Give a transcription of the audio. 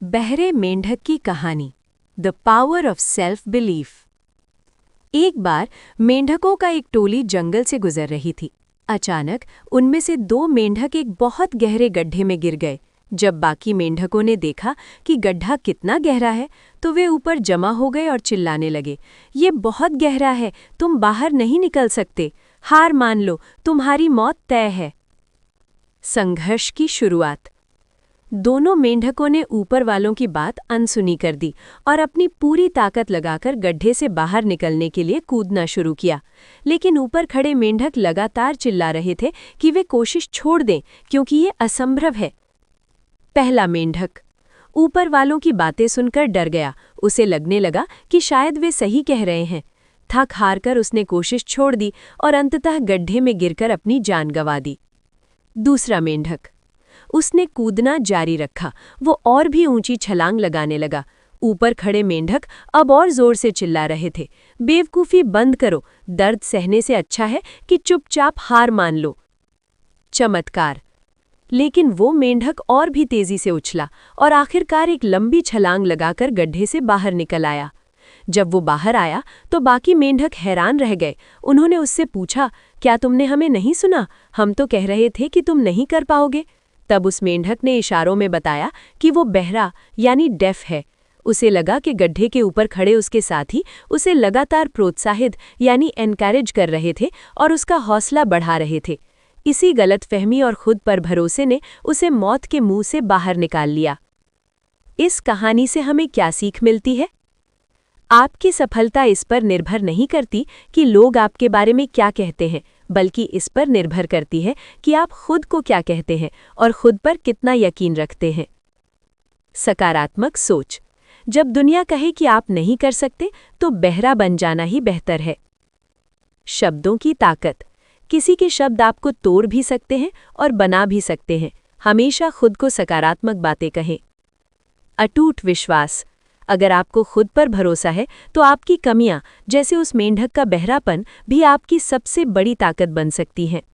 बहरे मेंढक की कहानी the power of self belief. एक बार मेंढकों का एक टोली जंगल से गुजर रही थी। अचानक उनमें से दो मेंढक एक बहुत गहरे गड्ढे में गिर गए। जब बाकी मेंढकों ने देखा कि गड्ढा कितना गहरा है तो वे ऊपर जमा हो गए और चिल्लाने लगे, ये बहुत गहरा है, तुम बाहर नहीं निकल सकते, हार मान लो, तुम्हारी मौत तय है। संघर्ष की शुरुआत। दोनों मेंढकों ने ऊपर वालों की बात अनसुनी कर दी और अपनी पूरी ताकत लगाकर गड्ढे से बाहर निकलने के लिए कूदना शुरू किया। लेकिन ऊपर खड़े मेंढक लगातार चिल्ला रहे थे कि वे कोशिश छोड़ दें क्योंकि ये असंभव है। पहला मेंढक ऊपर वालों की बातें सुनकर डर गया। उसे लगने लगा कि शायद वे सही कह रहे हैं। थक हारकर उसने कोशिश छोड़ दी और अंततः गड्ढे में गिरकर अपनी जान गंवा दी। दूसरा मेंढक उसने कूदना जारी रखा। वो और भी ऊंची छलांग लगाने लगा। ऊपर खड़े मेंढक अब और जोर से चिल्ला रहे थे, बेवकूफ़ी बंद करो, दर्द सहने से अच्छा है कि चुपचाप हार मान लो। चमत्कार। लेकिन वो मेंढक और भी तेजी से उछला और आखिरकार एक लंबी छलांग लगाकर गड्ढे से बाहर निकल आया। जब वो बाहर आया तो बाकी मेंढक हैरान रह गए। उन्होंने उससे पूछा, क्या तुमने हमें नहीं सुना? हम तो कह रहे थे कि तुम नहीं कर पाओगे। तब उस मेंढक ने इशारों में बताया कि वो बहरा यानी डेफ है। उसे लगा कि गड्ढे के ऊपर खड़े उसके साथी उसे लगातार प्रोत्साहित यानी एनकरेज कर रहे थे और उसका हौसला बढ़ा रहे थे। इसी गलतफहमी और खुद पर भरोसे ने उसे मौत के मुंह से बाहर निकाल लिया। इस कहानी से हमें क्या सीख मिलती है? आपकी सफलता इस पर निर्भर नहीं करती कि लोग आपके बारे में क्या कहते हैं, बल्कि इस पर निर्भर करती है कि आप खुद को क्या कहते हैं और खुद पर कितना यकीन रखते हैं। सकारात्मक सोच। जब दुनिया कहे कि आप नहीं कर सकते तो बहरा बन जाना ही बेहतर है। शब्दों की ताकत। किसी के शब्द आपको तोड़ भी सकते हैं और बना भी सकते हैं। हमेशा खुद को सकारात्मक बातें कहें। अटूट विश्वास। अगर आपको खुद पर भरोसा है तो आपकी कमियां, जैसे उस मेंढक का बहरापन, भी आपकी सबसे बड़ी ताकत बन सकती हैं।